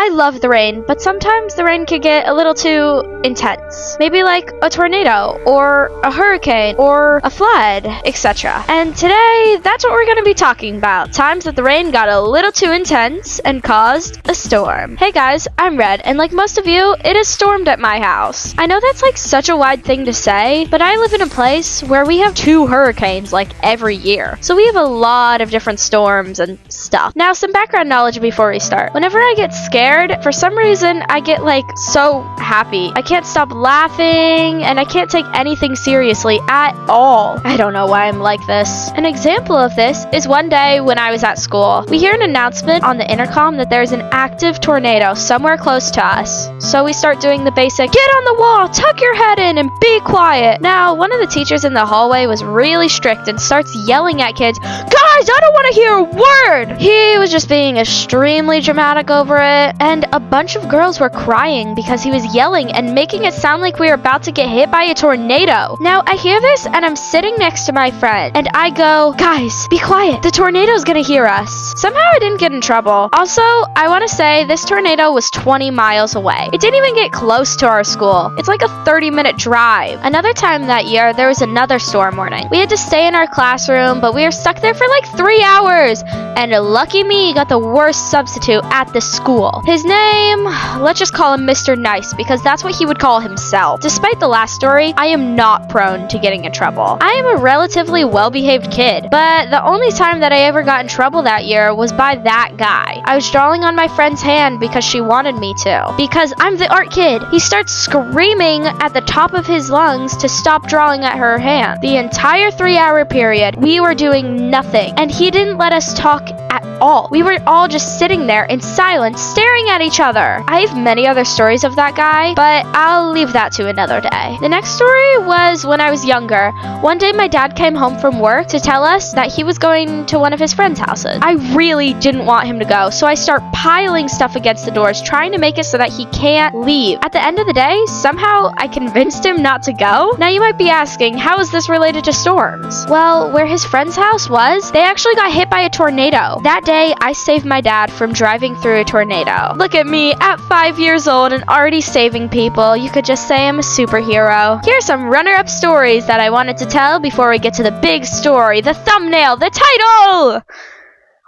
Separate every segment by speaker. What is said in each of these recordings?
Speaker 1: I love the rain, but sometimes the rain could get a little too intense. Maybe like a tornado, or a hurricane, or a flood, etc. And today, that's what we're going to be talking about. Times that the rain got a little too intense and caused a storm. Hey guys, I'm Red, and like most of you, it has stormed at my house. I know that's like such a wide thing to say, but I live in a place where we have 2 hurricanes like every year. So we have a lot of different storms and stuff. Now, some background knowledge before we start. Whenever I get scared, for some reason, I get like so happy. I can't stop laughing, and I can't take anything seriously at all. I don't know why I'm like this. An example of this is one day when I was at school. We hear an announcement on the intercom that there's an active tornado somewhere close to us. So we start doing the basic, get on the wall, tuck your head in, and be quiet. Now, one of the teachers in the hallway was really strict and starts yelling at kids, guys, I don't want to hear a word! He was just being extremely dramatic over it, and a bunch of girls were crying because he was yelling and making it sound like we were about to get hit by a tornado. Now, I hear this and I'm sitting next to my friend, and I go, guys, be quiet, the tornado's gonna hear us. Somehow I didn't get in trouble. Also, I want to say this tornado was 20 miles away. It didn't even get close to our school. It's like a 30-minute drive. Another time that year, there was another storm warning. We had to stay in our classroom, but we were stuck there for like 3 hours, and lucky me got the worst substitute at the school. His name, let's just call him Mr. Nice, because that's what he would call himself. Despite the last story, I am not prone to getting in trouble. I am a relatively well-behaved kid, but the only time that I ever got in trouble that year was by that guy. I was drawing on my friend's hand because she wanted me to. Because I'm the art kid. He starts screaming at the top of his lungs to stop drawing at her hand. The entire 3-hour period, we were doing nothing, and he didn't let us talk at all. We were all just sitting there in silence, staring at each other. I have many other stories of that guy, but I'll leave that to another day. The next story was when I was younger. One day my dad came home from work to tell us that he was going to one of his friends' houses. I really didn't want him to go, so I start piling stuff against the doors, trying to make it so that he can't leave. At the end of the day, somehow I convinced him not to go. Now you might be asking, how is this related to storms? Well, where his friend's house was, they actually got hit by a tornado. That day, I saved my dad from driving through a tornado. Look at me, at 5 years old and already saving people. You could just say I'm a superhero. Here are some runner-up stories that I wanted to tell before we get to the big story, the thumbnail, the title!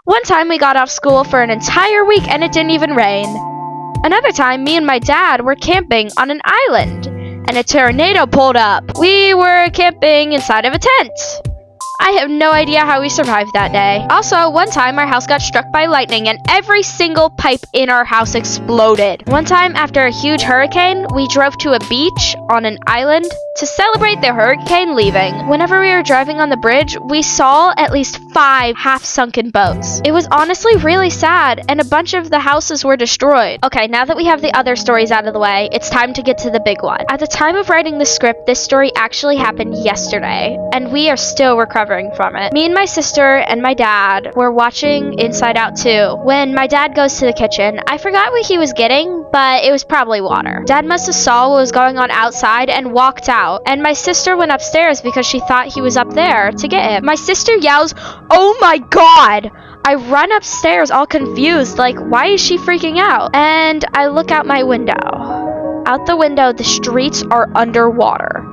Speaker 1: One time we got off school for an entire week and it didn't even rain. Another time, me and my dad were camping on an island, and a tornado pulled up. We were camping inside of a tent. I have no idea how we survived that day. Also, one time our house got struck by lightning and every single pipe in our house exploded. One time after a huge hurricane, we drove to a beach on an island to celebrate the hurricane leaving. Whenever we were driving on the bridge, we saw at least 5 half-sunken boats. It was honestly really sad, and a bunch of the houses were destroyed. Okay, now that we have the other stories out of the way, it's time to get to the big one. At the time of writing the script, this story actually happened yesterday, and we are still recovering from it. Me and my sister and my dad were watching Inside Out 2. When my dad goes to the kitchen, I forgot what he was getting, but it was probably water. Dad must have saw what was going on outside and walked out. And my sister went upstairs because she thought he was up there to get him. My sister yells, "Oh my God!" I run upstairs all confused, like, why is she freaking out? And I look out my window. Out the window, the streets are underwater.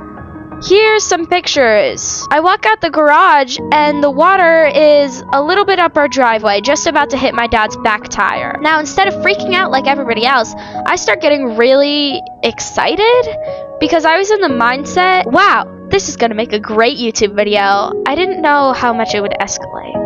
Speaker 1: Here's some pictures. I walk out the garage and the water is a little bit up our driveway, just about to hit my dad's back tire. Now, instead of freaking out like everybody else, I start getting really excited because I was in the mindset, wow, this is gonna make a great YouTube video. I didn't know how much it would escalate.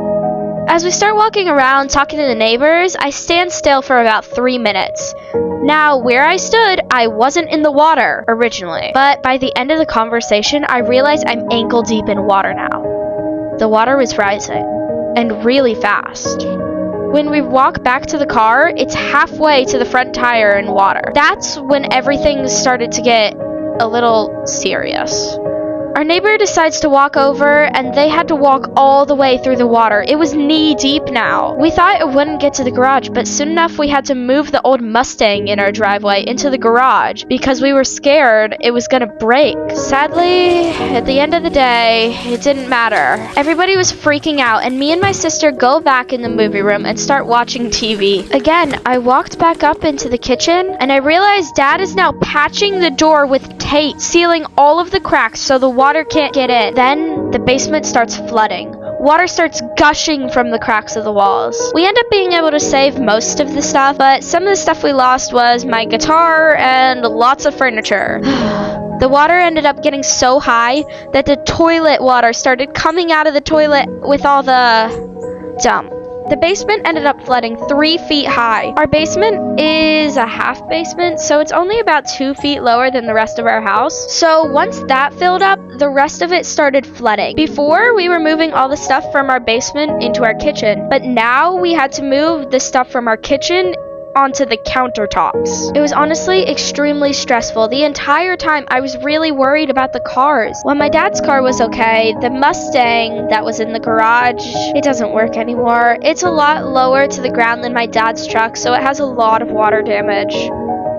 Speaker 1: As we start walking around talking to the neighbors, I stand still for about 3 minutes. Now, where I stood, I wasn't in the water originally, but by the end of the conversation, I realized I'm ankle deep in water now. The water was rising, and really fast. When we walk back to the car, it's halfway to the front tire in water. That's when everything started to get a little serious. Our neighbor decides to walk over, and they had to walk all the way through the water. It was knee deep now. We thought it wouldn't get to the garage, but soon enough we had to move the old Mustang in our driveway into the garage because we were scared it was gonna break. Sadly, at the end of the day, it didn't matter. Everybody was freaking out, and me and my sister go back in the movie room and start watching TV. Again, I walked back up into the kitchen, and I realized Dad is now patching the door with tape, sealing all of the cracks so the water can't get in. Then the basement starts flooding. Water starts gushing from the cracks of the walls. We end up being able to save most of the stuff, but some of the stuff we lost was my guitar and lots of furniture. The water ended up getting so high that the toilet water started coming out of the toilet with all the dump. The basement ended up flooding 3 feet high. Our basement is a half basement, so it's only about 2 feet lower than the rest of our house. So once that filled up, the rest of it started flooding. Before, we were moving all the stuff from our basement into our kitchen, but now we had to move the stuff from our kitchen onto the countertops. It was honestly extremely stressful. The entire time I was really worried about the cars. While my dad's car was okay, the Mustang that was in the garage, it doesn't work anymore. It's a lot lower to the ground than my dad's truck, so it has a lot of water damage.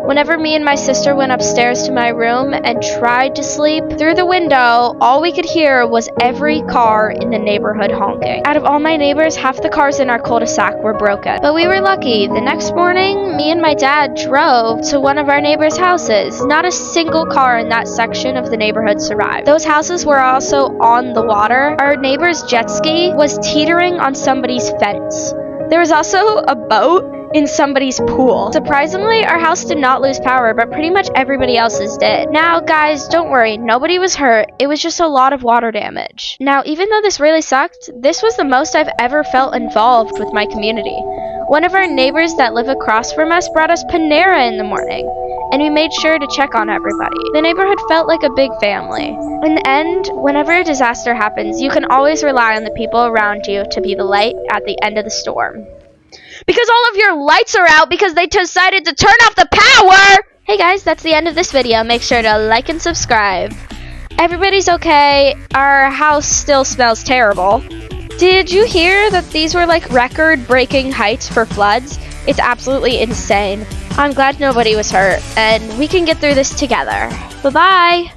Speaker 1: Whenever me and my sister went upstairs to my room and tried to sleep, through the window, all we could hear was every car in the neighborhood honking. Out of all my neighbors, half the cars in our cul-de-sac were broken. But we were lucky. The next morning, me and my dad drove to one of our neighbors' houses. Not a single car in that section of the neighborhood survived. Those houses were also on the water. Our neighbor's jet ski was teetering on somebody's fence. There was also a boat in somebody's pool. Surprisingly, our house did not lose power, but pretty much everybody else's did. Now, guys, don't worry. Nobody was hurt. It was just a lot of water damage. Now, even though this really sucked, this was the most I've ever felt involved with my community. One of our neighbors that live across from us brought us Panera in the morning, and we made sure to check on everybody. The neighborhood felt like a big family. In the end, whenever a disaster happens, you can always rely on the people around you to be the light at the end of the storm. Because all of your lights are out because they decided to turn off the power! Hey guys, that's the end of this video. Make sure to like and subscribe. Everybody's okay. Our house still smells terrible. Did you hear that these were like record-breaking heights for floods? It's absolutely insane. I'm glad nobody was hurt, and we can get through this together. Bye-bye!